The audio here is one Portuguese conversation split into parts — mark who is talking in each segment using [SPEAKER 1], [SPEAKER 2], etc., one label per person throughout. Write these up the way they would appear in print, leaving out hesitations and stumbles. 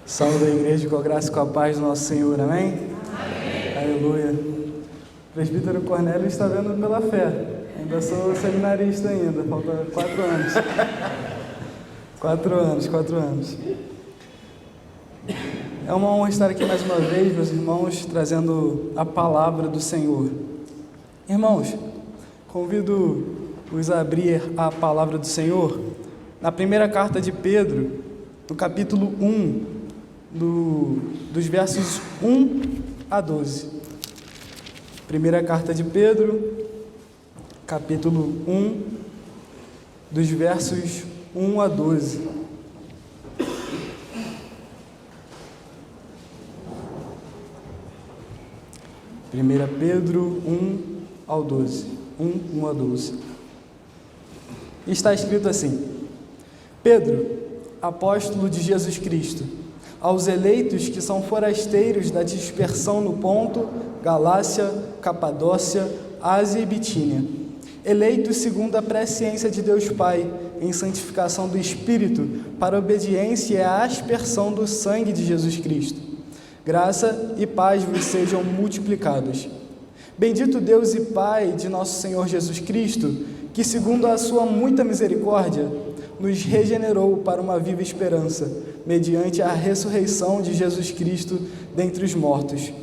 [SPEAKER 1] Salve a igreja com a graça e com a paz do nosso Senhor, amém? Amém. Aleluia. O presbítero Cornélio está vendo pela fé. Ainda sou seminarista ainda, falta 4 anos. 4 anos. É uma honra estar aqui mais uma vez, meus irmãos, trazendo a palavra do Senhor. Irmãos, convido-os a abrir a palavra do Senhor na primeira carta de Pedro, no capítulo 1, dos versos 1 a 12. Primeira carta de Pedro, capítulo 1, dos versos 1 a 12. Primeira Pedro 1 ao 12. 1 a 12. Está escrito assim: Pedro, apóstolo de Jesus Cristo, aos eleitos que são forasteiros da dispersão no Ponto, Galácia, Capadócia, Ásia e Bitínia, eleitos segundo a presciência de Deus Pai, em santificação do Espírito, para a obediência e a aspersão do sangue de Jesus Cristo. Graça e paz vos sejam multiplicados. Bendito Deus e Pai de nosso Senhor Jesus Cristo, que segundo a sua muita misericórdia, nos regenerou para uma viva esperança, mediante a ressurreição de Jesus Cristo dentre os mortos,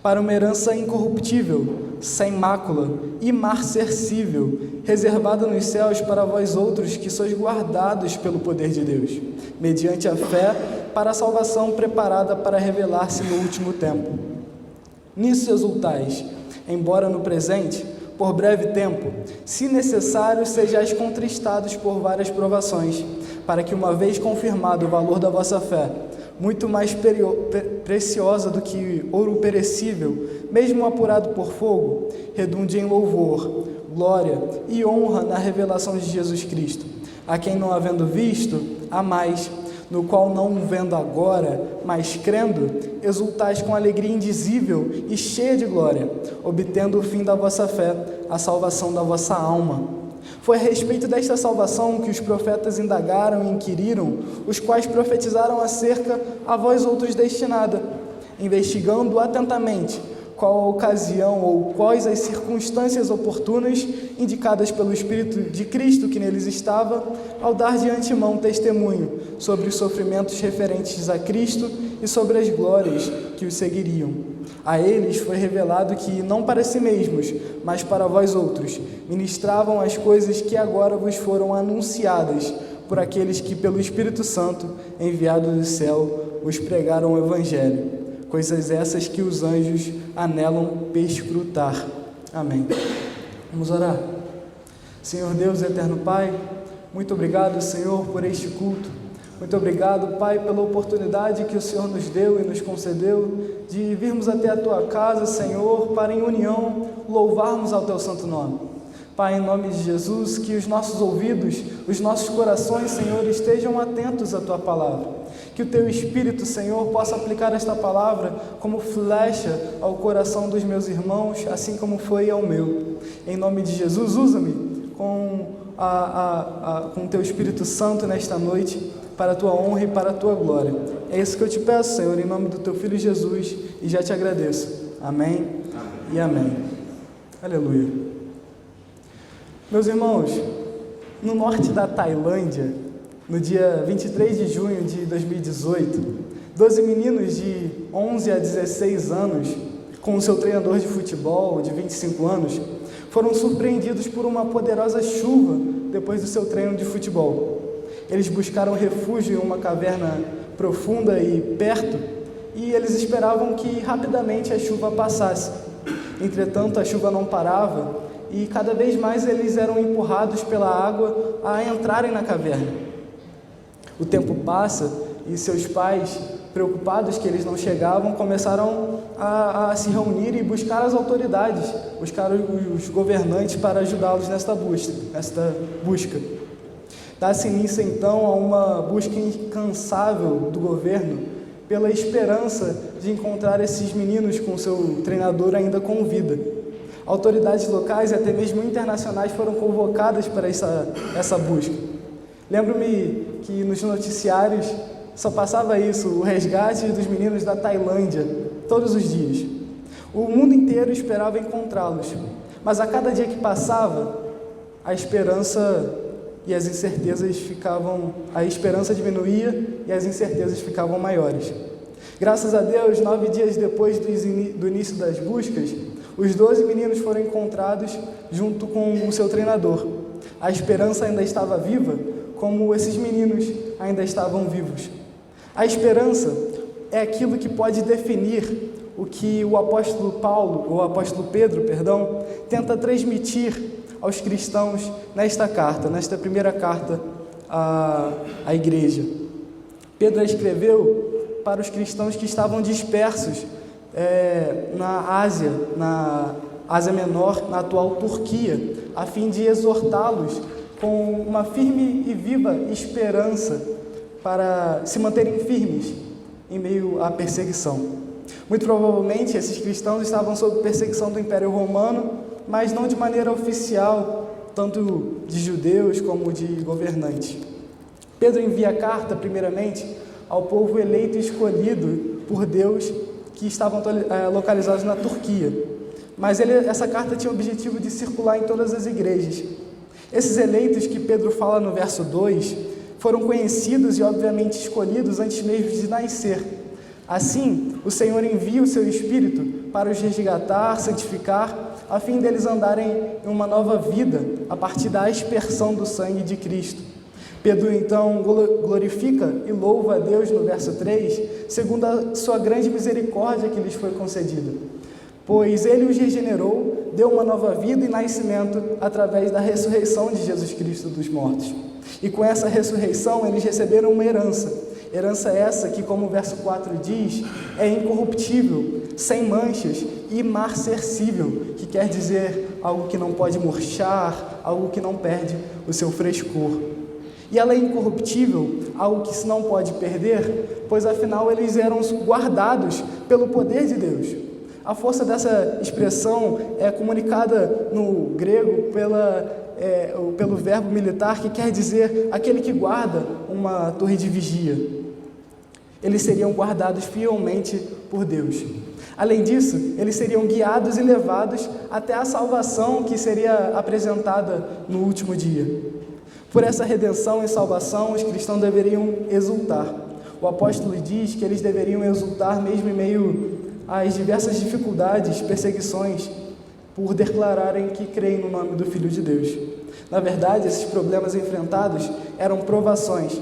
[SPEAKER 1] para uma herança incorruptível, sem mácula, imarcessível, reservada nos céus para vós outros que sois guardados pelo poder de Deus, mediante a fé, para a salvação preparada para revelar-se no último tempo. Nisso exultais, embora no presente, por breve tempo, se necessário, sejais contristados por várias provações, para que, uma vez confirmado o valor da vossa fé, muito mais preciosa do que ouro perecível, mesmo apurado por fogo, redunde em louvor, glória e honra na revelação de Jesus Cristo, a quem, não havendo visto, há mais, no qual, não vendo agora, mas crendo, exultais com alegria indizível e cheia de glória, obtendo o fim da vossa fé, a salvação da vossa alma. Foi a respeito desta salvação que os profetas indagaram e inquiriram, os quais profetizaram acerca a vós outros destinada, investigando atentamente qual a ocasião ou quais as circunstâncias oportunas indicadas pelo Espírito de Cristo que neles estava, ao dar de antemão testemunho sobre os sofrimentos referentes a Cristo e sobre as glórias que os seguiriam. A eles foi revelado que, não para si mesmos, mas para vós outros, ministravam as coisas que agora vos foram anunciadas por aqueles que, pelo Espírito Santo, enviado do céu, vos pregaram o Evangelho. Coisas essas que os anjos anelam perscrutar. Amém. Vamos orar. Senhor Deus, eterno Pai, muito obrigado, Senhor, por este culto. Muito obrigado, Pai, pela oportunidade que o Senhor nos deu e nos concedeu de virmos até a Tua casa, Senhor, para em união louvarmos ao Teu santo nome. Pai, em nome de Jesus, que os nossos ouvidos, os nossos corações, Senhor, estejam atentos à Tua palavra. Que o Teu Espírito, Senhor, possa aplicar esta palavra como flecha ao coração dos meus irmãos, assim como foi ao meu. Em nome de Jesus, usa-me com o Teu Espírito Santo nesta noite, para a Tua honra e para a Tua glória. É isso que eu te peço, Senhor, em nome do Teu Filho Jesus, e já te agradeço. Amém, e amém. Aleluia. Meus irmãos, no norte da Tailândia, no dia 23 de junho de 2018, 12 meninos de 11 a 16 anos, com o seu treinador de futebol de 25 anos, foram surpreendidos por uma poderosa chuva depois do seu treino de futebol. Eles buscaram refúgio em uma caverna profunda e perto, e eles esperavam que rapidamente a chuva passasse. Entretanto, a chuva não parava, e cada vez mais eles eram empurrados pela água a entrarem na caverna. O tempo passa e seus pais, preocupados que eles não chegavam, começaram a se reunir e buscar as autoridades, buscar os governantes para ajudá-los nesta busca. Dá-se início então a uma busca incansável do governo pela esperança de encontrar esses meninos com seu treinador ainda com vida. Autoridades locais e até mesmo internacionais foram convocadas para essa busca. Lembro-me que nos noticiários só passava isso, o resgate dos meninos da Tailândia, todos os dias. O mundo inteiro esperava encontrá-los, mas a cada dia que passava, a esperança diminuía e as incertezas ficavam maiores. Graças a Deus, 9 dias depois do início das buscas, os 12 meninos foram encontrados junto com o seu treinador. A esperança ainda estava viva, como esses meninos ainda estavam vivos. A esperança é aquilo que pode definir o que o apóstolo Pedro, tenta transmitir aos cristãos nesta primeira carta à igreja. Pedro escreveu para os cristãos que estavam dispersos na Ásia Menor, na atual Turquia, a fim de exortá-los com uma firme e viva esperança para se manterem firmes em meio à perseguição. Muito provavelmente esses cristãos estavam sob perseguição do Império Romano, mas não de maneira oficial, tanto de judeus como de governantes. Pedro envia a carta, primeiramente, ao povo eleito e escolhido por Deus que estavam localizados na Turquia. Mas essa carta tinha o objetivo de circular em todas as igrejas. Esses eleitos que Pedro fala no verso 2 foram conhecidos e obviamente escolhidos antes mesmo de nascer. Assim, o Senhor envia o seu Espírito para os resgatar, santificar, a fim deles andarem em uma nova vida a partir da aspersão do sangue de Cristo. Pedro então glorifica e louva a Deus no verso 3, segundo a sua grande misericórdia que lhes foi concedida. Pois Ele os regenerou, deu uma nova vida e nascimento através da ressurreição de Jesus Cristo dos mortos. E com essa ressurreição eles receberam uma herança essa que, como o verso 4 diz, é incorruptível, sem manchas e imarcessível, que quer dizer algo que não pode murchar, algo que não perde o seu frescor. E ela é incorruptível, algo que se não pode perder, pois afinal eles eram guardados pelo poder de Deus. A força dessa expressão é comunicada no grego pelo verbo militar, que quer dizer aquele que guarda uma torre de vigia. Eles seriam guardados fielmente por Deus. Além disso, eles seriam guiados e levados até a salvação que seria apresentada no último dia. Por essa redenção e salvação, os cristãos deveriam exultar. O apóstolo diz que eles deveriam exultar mesmo em meio às diversas dificuldades, perseguições, por declararem que creem no nome do Filho de Deus. Na verdade, esses problemas enfrentados eram provações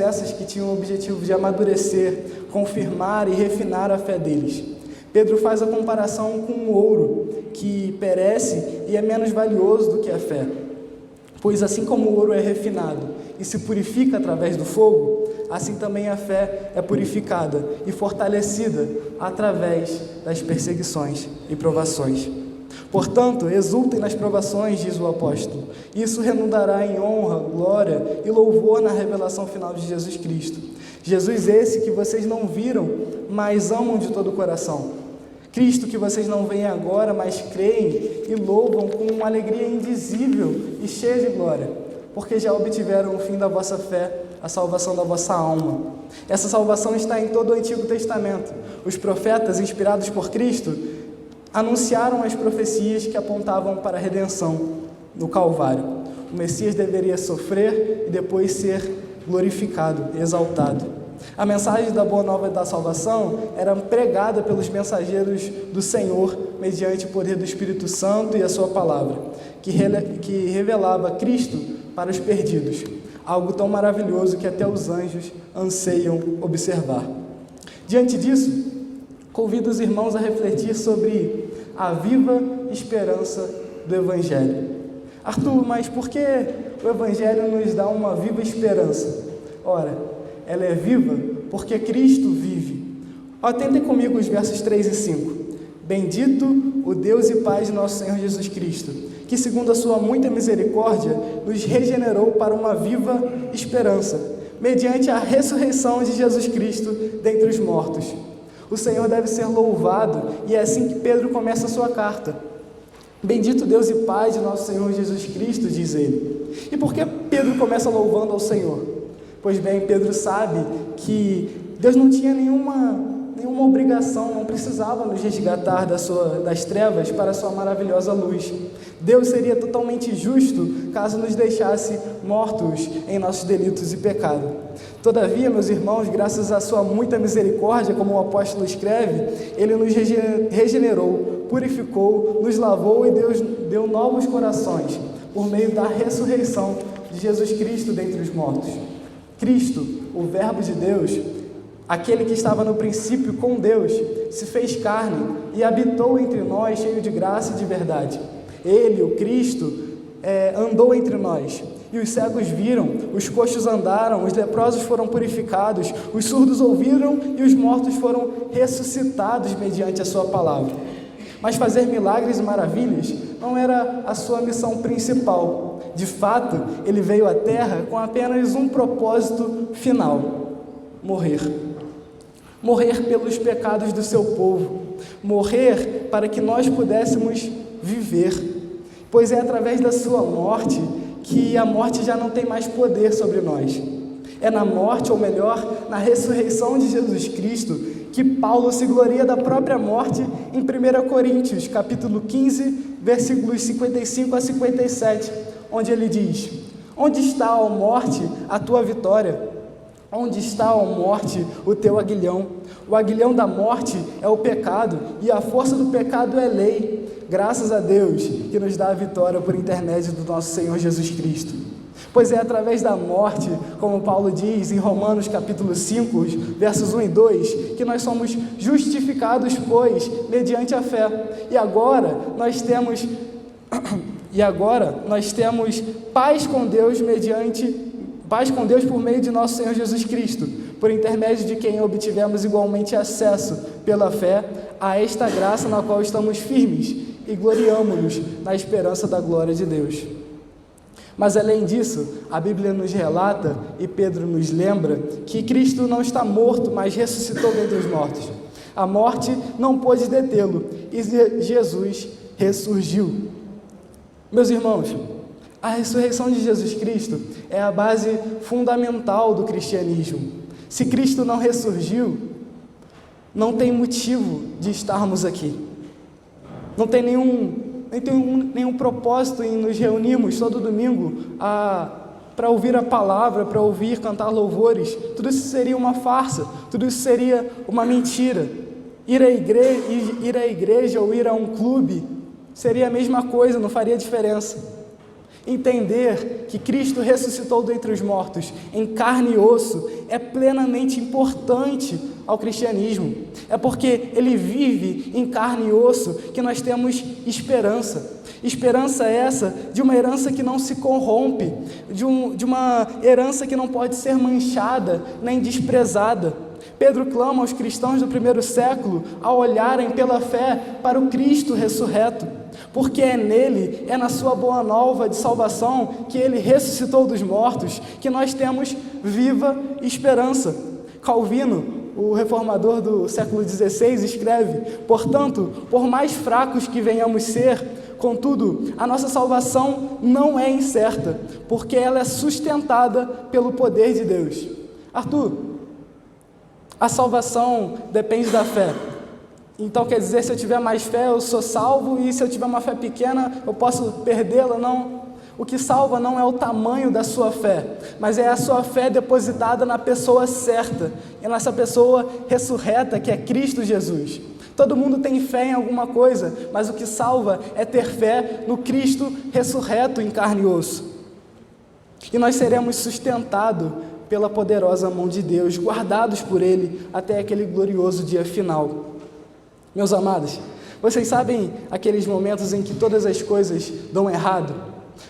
[SPEAKER 1] essas que tinham o objetivo de amadurecer, confirmar e refinar a fé deles. Pedro faz a comparação com o ouro, que perece e é menos valioso do que a fé. Pois assim como o ouro é refinado e se purifica através do fogo, assim também a fé é purificada e fortalecida através das perseguições e provações. Portanto, exultem nas provações, diz o apóstolo. Isso redundará em honra, glória e louvor na revelação final de Jesus Cristo. Jesus esse que vocês não viram, mas amam de todo o coração. Cristo que vocês não veem agora, mas creem e louvam com uma alegria indizível e cheia de glória, porque já obtiveram o fim da vossa fé, a salvação da vossa alma. Essa salvação está em todo o Antigo Testamento. Os profetas, inspirados por Cristo, anunciaram as profecias que apontavam para a redenção no Calvário. O Messias deveria sofrer e depois ser glorificado, exaltado. A mensagem da Boa Nova da salvação era pregada pelos mensageiros do Senhor mediante o poder do Espírito Santo e a sua palavra, que revelava Cristo para os perdidos, algo tão maravilhoso que até os anjos anseiam observar. Diante disso, convido os irmãos a refletir sobre a viva esperança do Evangelho. Arthur, mas por que o Evangelho nos dá uma viva esperança? Ora, ela é viva porque Cristo vive. Atentem comigo os versos 3 e 5. Bendito o Deus e Pai de nosso Senhor Jesus Cristo, que segundo a sua muita misericórdia, nos regenerou para uma viva esperança, mediante a ressurreição de Jesus Cristo dentre os mortos. O Senhor deve ser louvado, e é assim que Pedro começa a sua carta. Bendito Deus e Pai de nosso Senhor Jesus Cristo, diz ele. E por que Pedro começa louvando ao Senhor? Pois bem, Pedro sabe que Deus não tinha nenhuma obrigação, não precisava nos resgatar das trevas para a sua maravilhosa luz. Deus seria totalmente justo caso nos deixasse mortos em nossos delitos e pecado. Todavia, meus irmãos, graças à sua muita misericórdia, como o apóstolo escreve, Ele nos regenerou, purificou, nos lavou e Deus deu novos corações, por meio da ressurreição de Jesus Cristo dentre os mortos. Cristo, o Verbo de Deus, aquele que estava no princípio com Deus, se fez carne e habitou entre nós, cheio de graça e de verdade. Ele, o Cristo, andou entre nós, e os cegos viram, os coxos andaram, os leprosos foram purificados, os surdos ouviram e os mortos foram ressuscitados mediante a sua palavra. Mas fazer milagres e maravilhas não era a sua missão principal. De fato, ele veio à terra com apenas um propósito final: morrer. Morrer pelos pecados do seu povo, morrer para que nós pudéssemos viver, pois é através da sua morte que a morte já não tem mais poder sobre nós. É na morte, ou melhor, na ressurreição de Jesus Cristo, que Paulo se gloria da própria morte em 1 Coríntios, capítulo 15, versículos 55 a 57, onde ele diz: onde está, ó morte, a tua vitória? Onde está, ó morte, o teu aguilhão? O aguilhão da morte é o pecado, e a força do pecado é lei. Graças a Deus que nos dá a vitória por intermédio do nosso Senhor Jesus Cristo. Pois é através da morte, como Paulo diz em Romanos capítulo 5, versos 1 e 2, que nós somos justificados, pois, mediante a fé. E agora nós temos paz com Deus por meio de nosso Senhor Jesus Cristo, por intermédio de quem obtivemos igualmente acesso, pela fé, a esta graça na qual estamos firmes e gloriamo-nos na esperança da glória de Deus. Mas além disso, a Bíblia nos relata, e Pedro nos lembra, que Cristo não está morto, mas ressuscitou dentre os mortos. A morte não pôde detê-lo, e Jesus ressurgiu. Meus irmãos, a ressurreição de Jesus Cristo é a base fundamental do cristianismo. Se Cristo não ressurgiu, não tem motivo de estarmos aqui. Não tem nenhum propósito em nos reunirmos todo domingo para ouvir a palavra, para ouvir cantar louvores. Tudo isso seria uma farsa, tudo isso seria uma mentira. Ir à igreja ou ir a um clube seria a mesma coisa, não faria diferença. Entender que Cristo ressuscitou dentre os mortos em carne e osso é plenamente importante ao cristianismo. É porque Ele vive em carne e osso que nós temos esperança. Esperança essa de uma herança que não se corrompe, de uma herança que não pode ser manchada nem desprezada. Pedro clama aos cristãos do primeiro século a olharem pela fé para o Cristo ressurreto, porque é nele, é na sua boa nova de salvação, que ele ressuscitou dos mortos, que nós temos viva esperança. Calvino, o reformador do século XVI, escreve: portanto, por mais fracos que venhamos ser, contudo, a nossa salvação não é incerta, porque ela é sustentada pelo poder de Deus. Arthur, a salvação depende da fé. Então quer dizer, se eu tiver mais fé, eu sou salvo, e se eu tiver uma fé pequena, eu posso perdê-la? Não. O que salva não é o tamanho da sua fé, mas é a sua fé depositada na pessoa certa, e nessa pessoa ressurreta, que é Cristo Jesus. Todo mundo tem fé em alguma coisa, mas o que salva é ter fé no Cristo ressurreto em carne e osso. E nós seremos sustentados pela poderosa mão de Deus, guardados por Ele até aquele glorioso dia final. Meus amados, vocês sabem aqueles momentos em que todas as coisas dão errado?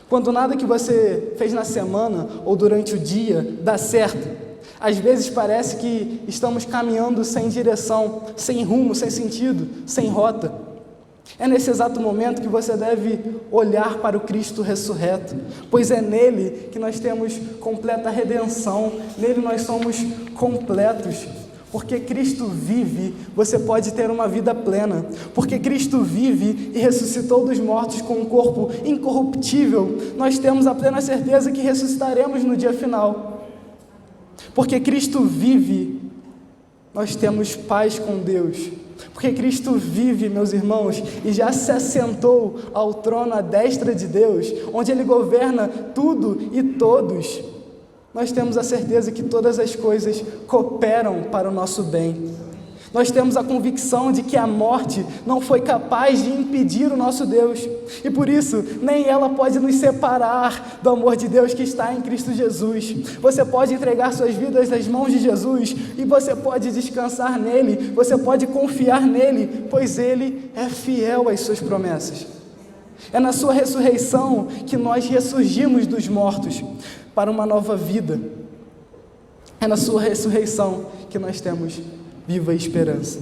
[SPEAKER 1] Quando nada que você fez na semana ou durante o dia dá certo. Às vezes parece que estamos caminhando sem direção, sem rumo, sem sentido, sem rota. É nesse exato momento que você deve olhar para o Cristo ressurreto, pois é nele que nós temos completa redenção, nele nós somos completos. Porque Cristo vive, você pode ter uma vida plena. Porque Cristo vive e ressuscitou dos mortos com um corpo incorruptível, nós temos a plena certeza que ressuscitaremos no dia final. Porque Cristo vive, nós temos paz com Deus. Porque Cristo vive, meus irmãos, e já se assentou ao trono à destra de Deus, onde Ele governa tudo e todos. Nós temos a certeza que todas as coisas cooperam para o nosso bem. Nós temos a convicção de que a morte não foi capaz de impedir o nosso Deus. E por isso, nem ela pode nos separar do amor de Deus que está em Cristo Jesus. Você pode entregar suas vidas nas mãos de Jesus e você pode descansar nele, você pode confiar nele, pois ele é fiel às suas promessas. É na sua ressurreição que nós ressurgimos dos mortos para uma nova vida. É na sua ressurreição que nós temos viva esperança.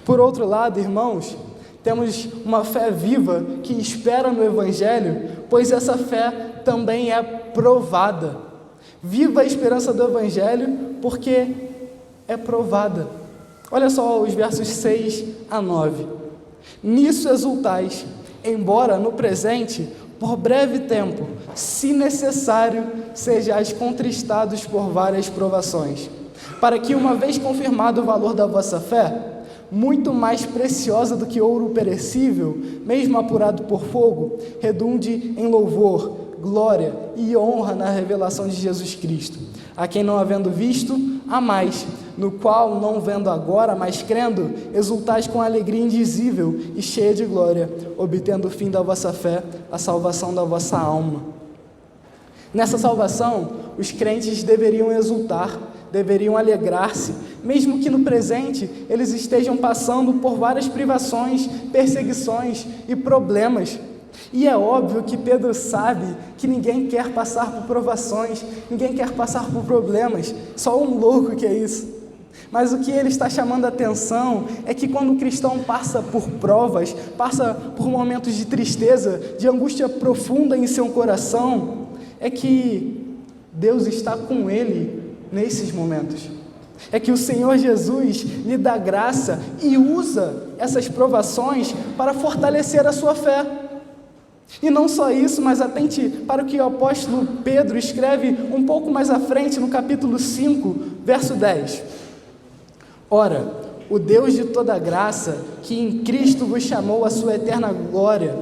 [SPEAKER 1] Por outro lado, irmãos, temos uma fé viva que espera no Evangelho, pois essa fé também é provada. Viva a esperança do Evangelho, porque é provada. Olha só os versos 6 a 9. Nisso exultais, embora no presente, por breve tempo, se necessário, sejais contristados por várias provações, para que, uma vez confirmado o valor da vossa fé, muito mais preciosa do que ouro perecível, mesmo apurado por fogo, redunde em louvor, glória e honra na revelação de Jesus Cristo, a quem, não havendo visto, amais, no qual, não vendo agora, mas crendo, exultais com alegria indizível e cheia de glória, obtendo o fim da vossa fé, a salvação da vossa alma. Nessa salvação, os crentes deveriam exultar, deveriam alegrar-se, mesmo que no presente eles estejam passando por várias privações, perseguições e problemas. E é óbvio que Pedro sabe que ninguém quer passar por provações, ninguém quer passar por problemas, só um louco que é isso. Mas o que ele está chamando a atenção é que quando o cristão passa por provas, passa por momentos de tristeza, de angústia profunda em seu coração, é que Deus está com ele nesses momentos. É que o Senhor Jesus lhe dá graça e usa essas provações para fortalecer a sua fé. E não só isso, mas atente para o que o apóstolo Pedro escreve um pouco mais à frente, no capítulo 5, verso 10. Ora, o Deus de toda graça, que em Cristo vos chamou à sua eterna glória,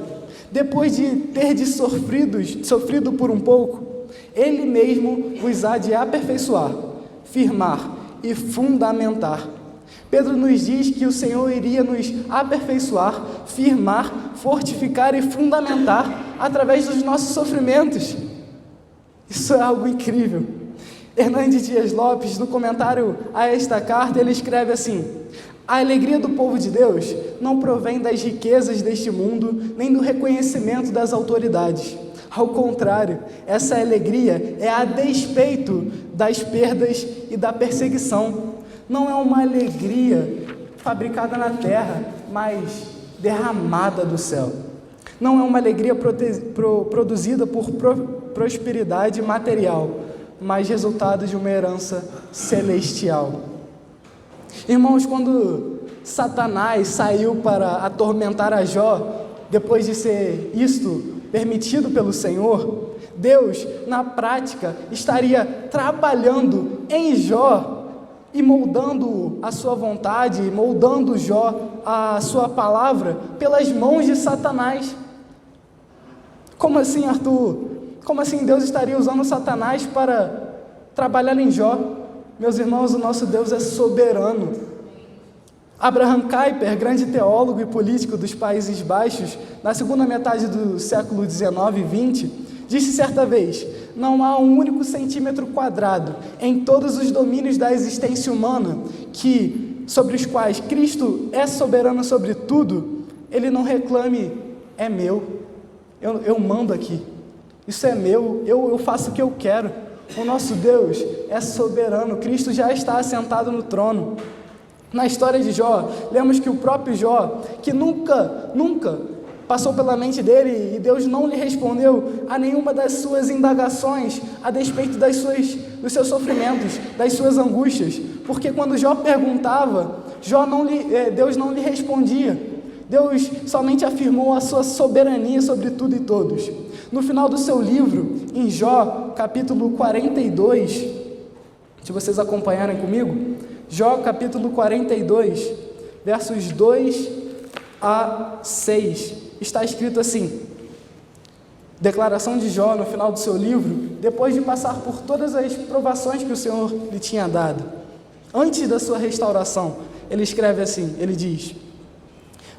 [SPEAKER 1] depois de terdes sofrido por um pouco, Ele mesmo vos há de aperfeiçoar, firmar e fundamentar. Pedro nos diz que o Senhor iria nos aperfeiçoar, firmar, fortificar e fundamentar através dos nossos sofrimentos. Isso é algo incrível. Hernandes Dias Lopes, no comentário a esta carta, ele escreve assim: a alegria do povo de Deus não provém das riquezas deste mundo, nem do reconhecimento das autoridades. Ao contrário, essa alegria é a despeito das perdas e da perseguição. Não é uma alegria fabricada na terra, mas derramada do céu. Não é uma alegria produzida por prosperidade material, mas resultado de uma herança celestial. Irmãos, quando Satanás saiu para atormentar a Jó, depois de ser isto permitido pelo Senhor, Deus, na prática, estaria trabalhando em Jó e moldando a sua vontade, moldando Jó a sua palavra pelas mãos de Satanás. Como assim, Arthur? Como assim Deus estaria usando Satanás para trabalhar em Jó? Meus irmãos, o nosso Deus é soberano. Abraham Kuyper, grande teólogo e político dos Países Baixos, na segunda metade do século XIX e XX, disse certa vez: não há um único centímetro quadrado em todos os domínios da existência humana sobre os quais Cristo é soberano sobre tudo, ele não reclame, é meu, eu mando aqui, isso é meu, eu faço o que eu quero. O nosso Deus é soberano, Cristo já está assentado no trono. Na história de Jó, lemos que o próprio Jó, que nunca passou pela mente dele e Deus não lhe respondeu a nenhuma das suas indagações a despeito dos seus sofrimentos, das suas angústias, porque quando Jó perguntava, Deus não lhe respondia. Deus somente afirmou a sua soberania sobre tudo e todos. No final do seu livro, em Jó, capítulo 42, de vocês acompanharem comigo, Jó capítulo 42, versos 2 a 6, está escrito assim: declaração de Jó no final do seu livro, depois de passar por todas as provações que o Senhor lhe tinha dado. Antes da sua restauração, ele escreve assim, ele diz: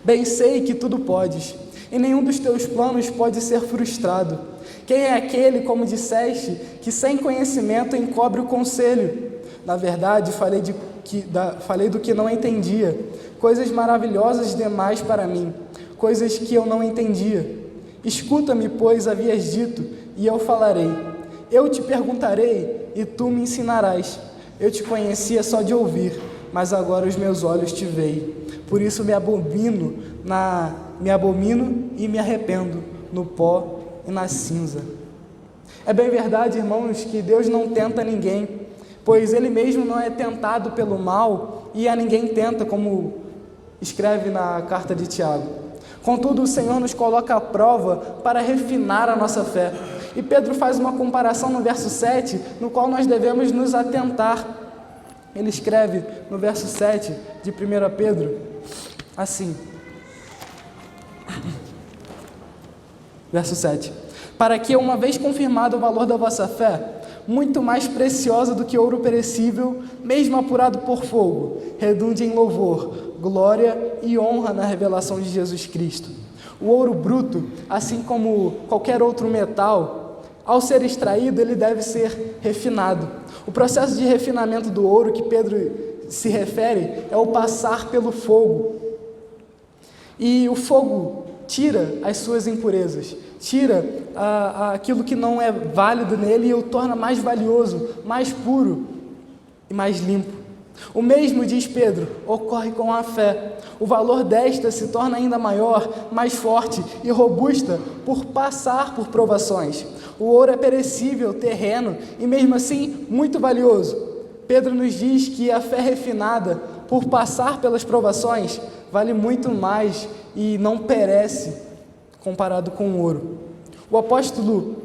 [SPEAKER 1] bem sei que tudo podes, e nenhum dos teus planos pode ser frustrado. Quem é aquele, como disseste, que sem conhecimento encobre o conselho? Na verdade, falei do que não entendia, coisas maravilhosas demais para mim, coisas que eu não entendia. Escuta-me, pois havias dito, e eu falarei. Eu te perguntarei, e tu me ensinarás. Eu te conhecia só de ouvir, mas agora os meus olhos te veem. Por isso me abomino e me arrependo no pó e na cinza. É bem verdade, irmãos, que Deus não tenta ninguém, pois Ele mesmo não é tentado pelo mal, e a ninguém tenta, como escreve na carta de Tiago. Contudo, o Senhor nos coloca à prova para refinar a nossa fé. E Pedro faz uma comparação no verso 7, no qual nós devemos nos atentar. Ele escreve no verso 7 de 1 Pedro, assim, verso 7: para que, uma vez confirmado o valor da vossa fé, muito mais preciosa do que ouro perecível, mesmo apurado por fogo, redunde em louvor, glória e honra na revelação de Jesus Cristo. O ouro bruto, assim como qualquer outro metal, ao ser extraído, ele deve ser refinado. O processo de refinamento do ouro que Pedro se refere é o passar pelo fogo. E o fogo tira as suas impurezas, tira aquilo que não é válido nele e o torna mais valioso, mais puro e mais limpo. O mesmo, diz Pedro, ocorre com a fé. O valor desta se torna ainda maior, mais forte e robusta por passar por provações. O ouro é perecível, terreno e mesmo assim muito valioso. Pedro nos diz que a fé refinada, por passar pelas provações, vale muito mais e não perece comparado com o ouro. O apóstolo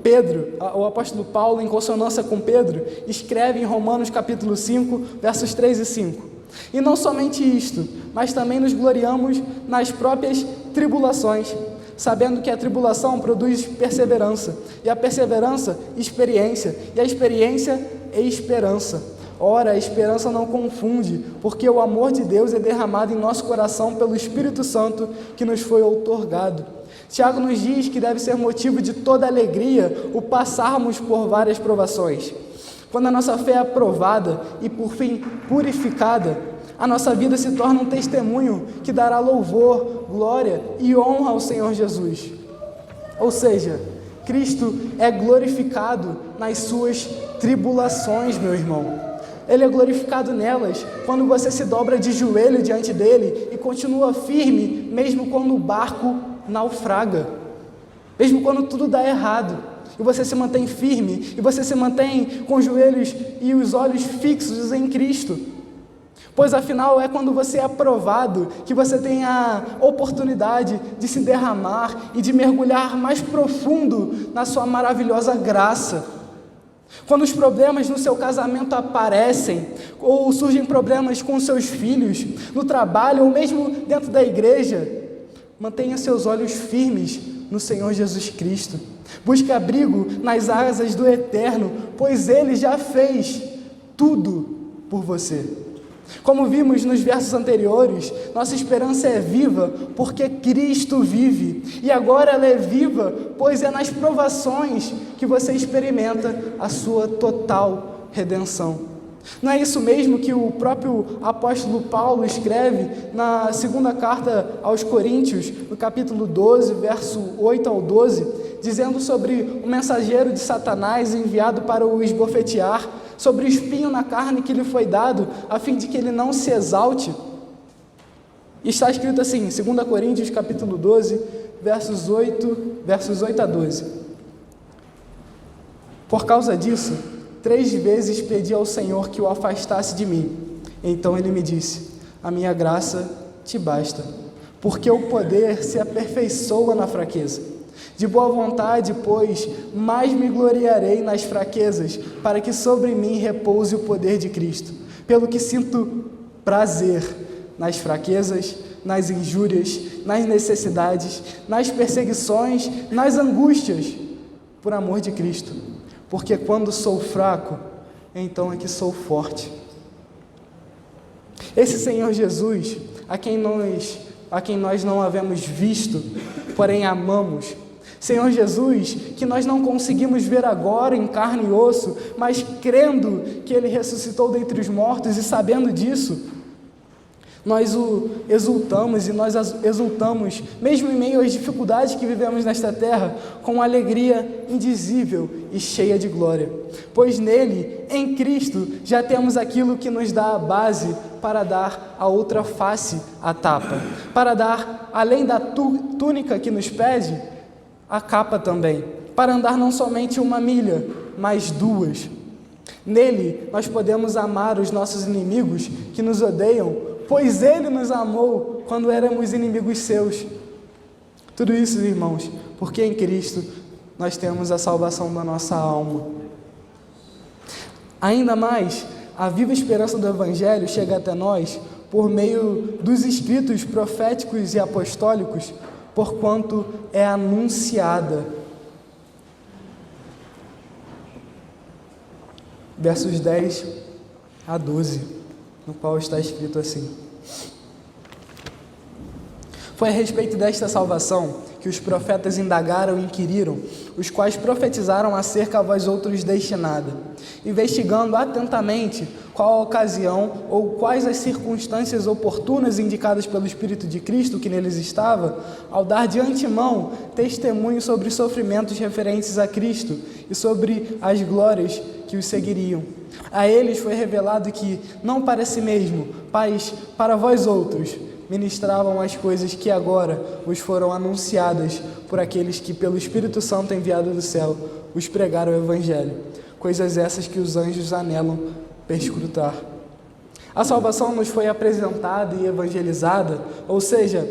[SPEAKER 1] Paulo, em consonância com Pedro, escreve em Romanos capítulo 5, versos 3 e 5. E não somente isto, mas também nos gloriamos nas próprias tribulações, sabendo que a tribulação produz perseverança, e a perseverança, experiência, e a experiência, esperança. Ora, a esperança não confunde, porque o amor de Deus é derramado em nosso coração pelo Espírito Santo que nos foi outorgado. Tiago nos diz que deve ser motivo de toda alegria o passarmos por várias provações. Quando a nossa fé é aprovada e, por fim, purificada, a nossa vida se torna um testemunho que dará louvor, glória e honra ao Senhor Jesus. Ou seja, Cristo é glorificado nas suas tribulações, meu irmão. Ele é glorificado nelas quando você se dobra de joelho diante dele e continua firme, mesmo quando o barco naufraga, mesmo quando tudo dá errado, e você se mantém firme, e você se mantém com os joelhos e os olhos fixos em Cristo, pois afinal é quando você é aprovado que você tem a oportunidade de se derramar e de mergulhar mais profundo na sua maravilhosa graça. Quando os problemas no seu casamento aparecem, ou surgem problemas com seus filhos, no trabalho, ou mesmo dentro da igreja, mantenha seus olhos firmes no Senhor Jesus Cristo. Busque abrigo nas asas do Eterno, pois Ele já fez tudo por você. Como vimos nos versos anteriores, nossa esperança é viva porque Cristo vive. E agora ela é viva, pois é nas provações que você experimenta a sua total redenção. Não é isso mesmo que o próprio apóstolo Paulo escreve na segunda carta aos Coríntios, no capítulo 12, verso 8 ao 12, dizendo sobre o mensageiro de Satanás enviado para o esbofetear, sobre o espinho na carne que lhe foi dado, a fim de que ele não se exalte. E está escrito assim, 2 Coríntios capítulo 12, versos 8 a 12. Por causa disso, 3 vezes pedi ao Senhor que o afastasse de mim. Então ele me disse: a minha graça te basta, porque o poder se aperfeiçoa na fraqueza. De boa vontade, pois, mais me gloriarei nas fraquezas, para que sobre mim repouse o poder de Cristo. Pelo que sinto prazer nas fraquezas, nas injúrias, nas necessidades, nas perseguições, nas angústias, por amor de Cristo. Porque quando sou fraco, então é que sou forte. Esse Senhor Jesus, a quem nós não havemos visto, porém amamos. Senhor Jesus, que nós não conseguimos ver agora em carne e osso, mas crendo que Ele ressuscitou dentre os mortos e sabendo disso, nós o exultamos e nós exultamos, mesmo em meio às dificuldades que vivemos nesta terra, com alegria indizível e cheia de glória. Pois nele, em Cristo, já temos aquilo que nos dá a base para dar a outra face à tapa, para dar, além da túnica que nos pede, a capa também, para andar não somente 1 milha, mas 2. Nele, nós podemos amar os nossos inimigos que nos odeiam, pois Ele nos amou quando éramos inimigos seus. Tudo isso, irmãos, porque em Cristo nós temos a salvação da nossa alma. Ainda mais, a viva esperança do Evangelho chega até nós por meio dos escritos proféticos e apostólicos, porquanto é anunciada. Versos 10 a 12. No qual está escrito assim: Foi a respeito desta salvação que os profetas indagaram e inquiriram, os quais profetizaram acerca a vós outros destinada, investigando atentamente qual a ocasião ou quais as circunstâncias oportunas indicadas pelo Espírito de Cristo que neles estava, ao dar de antemão testemunho sobre os sofrimentos referentes a Cristo e sobre as glórias que os seguiriam. A eles foi revelado que, não para si mesmo, mas para vós outros, ministravam as coisas que agora vos foram anunciadas por aqueles que, pelo Espírito Santo enviado do céu, os pregaram o Evangelho, coisas essas que os anjos anelam perscrutar. A salvação nos foi apresentada e evangelizada, ou seja,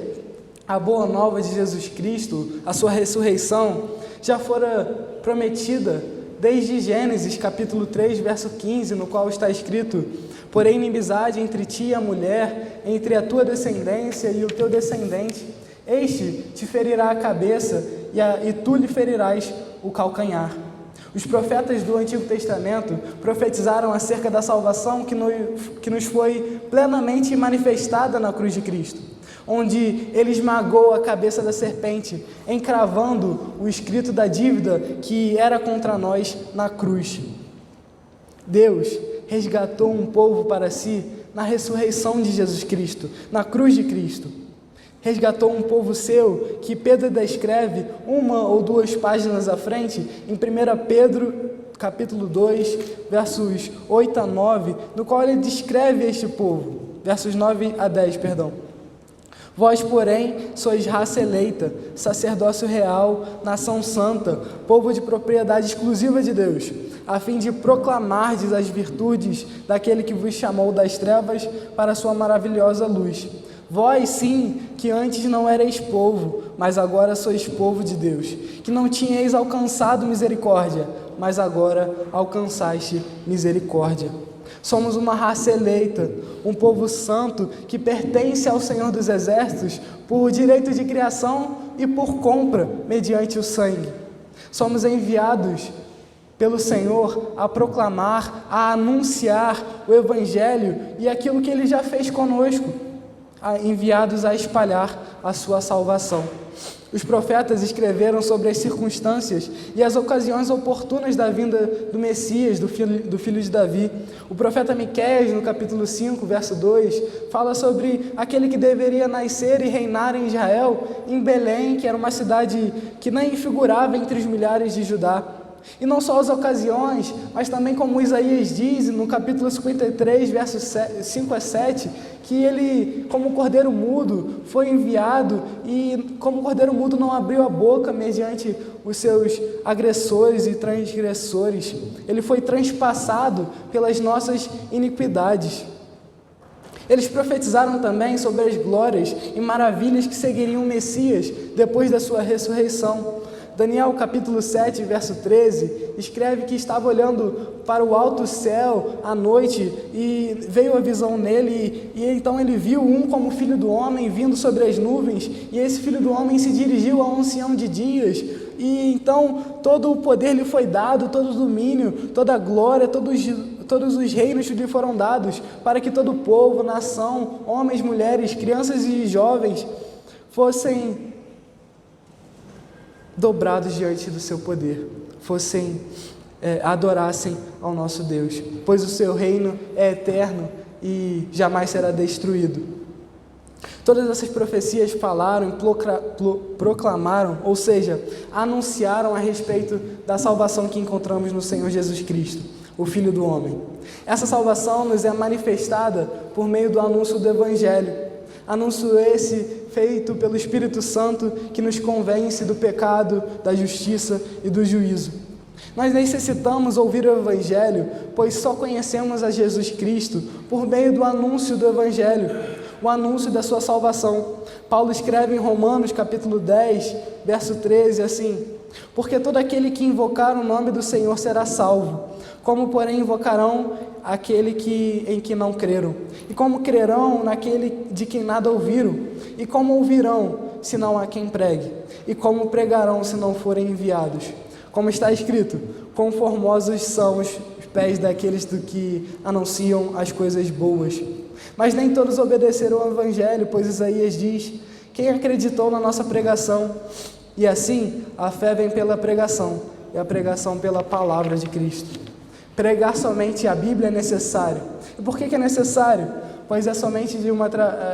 [SPEAKER 1] a boa nova de Jesus Cristo, a sua ressurreição, já fora prometida desde Gênesis capítulo 3, verso 15, no qual está escrito: porém inimizade entre ti e a mulher, entre a tua descendência e o teu descendente, este te ferirá a cabeça e tu lhe ferirás o calcanhar. Os profetas do Antigo Testamento profetizaram acerca da salvação que nos foi plenamente manifestada na cruz de Cristo, onde Ele esmagou a cabeça da serpente, encravando o escrito da dívida que era contra nós na cruz. Deus resgatou um povo para si na ressurreição de Jesus Cristo, na cruz de Cristo. Resgatou um povo seu que Pedro descreve 1 ou 2 páginas à frente, em 1 Pedro, capítulo 2, versos 8 a 9, no qual ele descreve este povo, versos 9 a 10, perdão. Vós, porém, sois raça eleita, sacerdócio real, nação santa, povo de propriedade exclusiva de Deus, a fim de proclamardes as virtudes daquele que vos chamou das trevas para a sua maravilhosa luz. Vós, sim, que antes não erais povo, mas agora sois povo de Deus, que não tinhais alcançado misericórdia, mas agora alcançaste misericórdia. Somos uma raça eleita, um povo santo que pertence ao Senhor dos Exércitos por direito de criação e por compra mediante o sangue. Somos enviados pelo Senhor a proclamar, a anunciar o Evangelho e aquilo que Ele já fez conosco, enviados a espalhar a sua salvação. Os profetas escreveram sobre as circunstâncias e as ocasiões oportunas da vinda do Messias, do filho de Davi. O profeta Miqueias, no capítulo 5, verso 2, fala sobre aquele que deveria nascer e reinar em Israel, em Belém, que era uma cidade que nem figurava entre os milhares de Judá. E não só as ocasiões, mas também como Isaías diz no capítulo 53, versos 5 a 7, que ele, como cordeiro mudo, foi enviado e como cordeiro mudo não abriu a boca mediante os seus agressores e transgressores. Ele foi transpassado pelas nossas iniquidades. Eles profetizaram também sobre as glórias e maravilhas que seguiriam o Messias depois da sua ressurreição. Daniel capítulo 7, verso 13, escreve que estava olhando para o alto céu à noite e veio a visão nele, e então ele viu um como filho do homem vindo sobre as nuvens, e esse filho do homem se dirigiu ao ancião de dias, e então todo o poder lhe foi dado, todo o domínio, toda a glória, todos os reinos lhe foram dados, para que todo o povo, nação, homens, mulheres, crianças e jovens fossem dobrados diante do seu poder, adorassem ao nosso Deus, pois o seu reino é eterno e jamais será destruído. Todas essas profecias falaram e proclamaram, ou seja, anunciaram a respeito da salvação que encontramos no Senhor Jesus Cristo, o Filho do Homem. Essa salvação nos é manifestada por meio do anúncio do Evangelho. Anúncio esse feito pelo Espírito Santo que nos convence do pecado, da justiça e do juízo. Nós necessitamos ouvir o Evangelho, pois só conhecemos a Jesus Cristo por meio do anúncio do Evangelho, o anúncio da sua salvação. Paulo escreve em Romanos capítulo 10, verso 13, assim: porque todo aquele que invocar o nome do Senhor será salvo, como porém invocarão aquele em que não creram? E como crerão naquele de quem nada ouviram? E como ouvirão, se não há quem pregue? E como pregarão, se não forem enviados? Como está escrito: quão formosos são os pés daqueles que anunciam as coisas boas. Mas nem todos obedeceram ao Evangelho, pois Isaías diz: quem acreditou na nossa pregação? E assim, a fé vem pela pregação, e a pregação pela palavra de Cristo. Pregar somente a Bíblia é necessário. E por que é necessário? Pois é somente de uma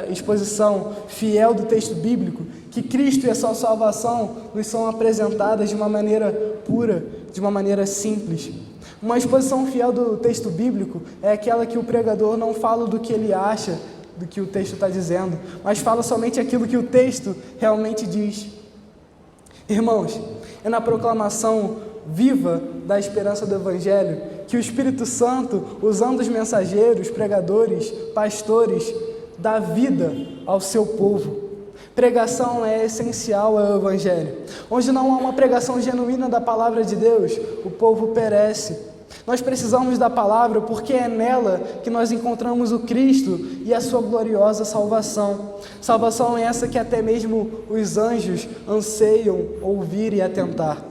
[SPEAKER 1] exposição fiel do texto bíblico que Cristo e a sua salvação nos são apresentadas de uma maneira pura, de uma maneira simples. Uma exposição fiel do texto bíblico é aquela que o pregador não fala do que ele acha, do que o texto está dizendo, mas fala somente aquilo que o texto realmente diz. Irmãos, é na proclamação viva da esperança do Evangelho que o Espírito Santo, usando os mensageiros, pregadores, pastores, dá vida ao seu povo. Pregação é essencial ao Evangelho. Onde não há uma pregação genuína da palavra de Deus, o povo perece. Nós precisamos da palavra porque é nela que nós encontramos o Cristo e a sua gloriosa salvação. Salvação é essa que até mesmo os anjos anseiam ouvir e atentar.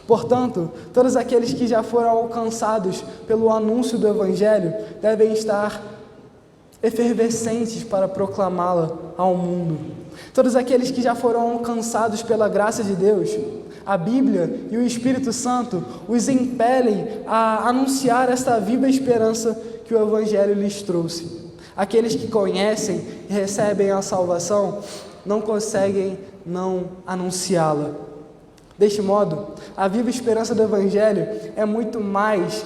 [SPEAKER 1] Portanto, todos aqueles que já foram alcançados pelo anúncio do Evangelho devem estar efervescentes para proclamá-la ao mundo. Todos aqueles que já foram alcançados pela graça de Deus, a Bíblia e o Espírito Santo os impelem a anunciar esta viva esperança que o Evangelho lhes trouxe. Aqueles que conhecem e recebem a salvação não conseguem não anunciá-la. Deste modo, a viva esperança do Evangelho é muito mais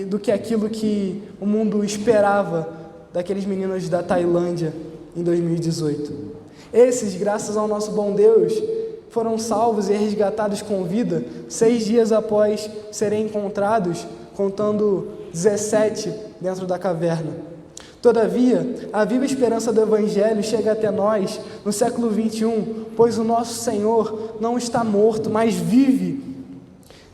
[SPEAKER 1] do que aquilo que o mundo esperava daqueles meninos da Tailândia em 2018. Esses, graças ao nosso bom Deus, foram salvos e resgatados com vida 6 dias após serem encontrados, contando 17 dentro da caverna. Todavia, a viva esperança do Evangelho chega até nós no século 21, pois o nosso Senhor não está morto, mas vive.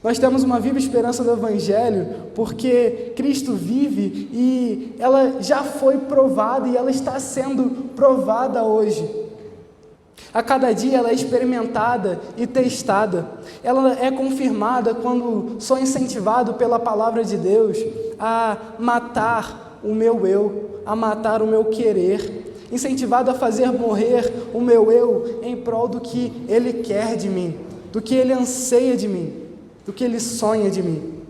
[SPEAKER 1] Nós temos uma viva esperança do Evangelho porque Cristo vive e ela já foi provada e ela está sendo provada hoje. A cada dia ela é experimentada e testada. Ela é confirmada quando sou incentivado pela palavra de Deus a matar o meu eu, a matar o meu querer, incentivado a fazer morrer o meu eu em prol do que Ele quer de mim, do que Ele anseia de mim, do que Ele sonha de mim.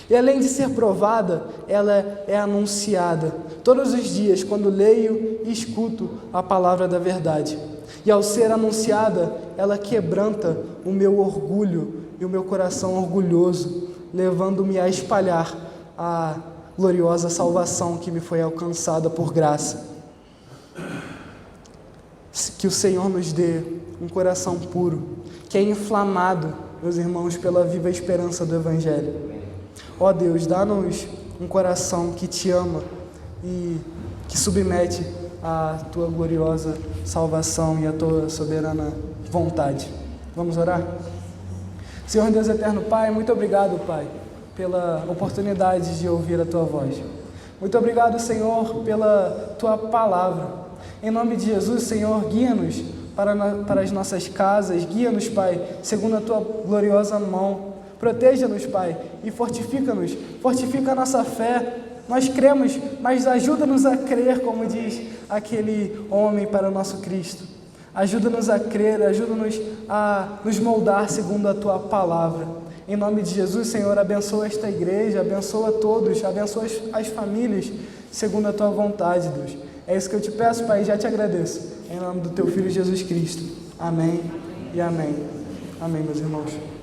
[SPEAKER 1] E além de ser provada, ela é anunciada todos os dias quando leio e escuto a palavra da verdade. E ao ser anunciada, ela quebranta o meu orgulho e o meu coração orgulhoso, levando-me a espalhar a gloriosa salvação que me foi alcançada por graça. Que o Senhor nos dê um coração puro, que é inflamado, meus irmãos, pela viva esperança do Evangelho. Ó Deus, dá-nos um coração que te ama e que submete a tua gloriosa salvação e a tua soberana vontade. Vamos orar? Senhor Deus eterno, Pai, muito obrigado, Pai, pela oportunidade de ouvir a Tua voz. Muito obrigado, Senhor, pela Tua palavra. Em nome de Jesus, Senhor, guia-nos para as nossas casas, guia-nos, Pai, segundo a Tua gloriosa mão. Proteja-nos, Pai, e fortifica-nos, fortifica a nossa fé. Nós cremos, mas ajuda-nos a crer, como diz aquele homem para o nosso Cristo. Ajuda-nos a crer, ajuda-nos a nos moldar segundo a Tua palavra. Em nome de Jesus, Senhor, abençoa esta igreja, abençoa todos, abençoa as famílias, segundo a Tua vontade, Deus. É isso que eu te peço, Pai, e já te agradeço. Em nome do Teu Filho Jesus Cristo. Amém e amém. Amém, meus irmãos.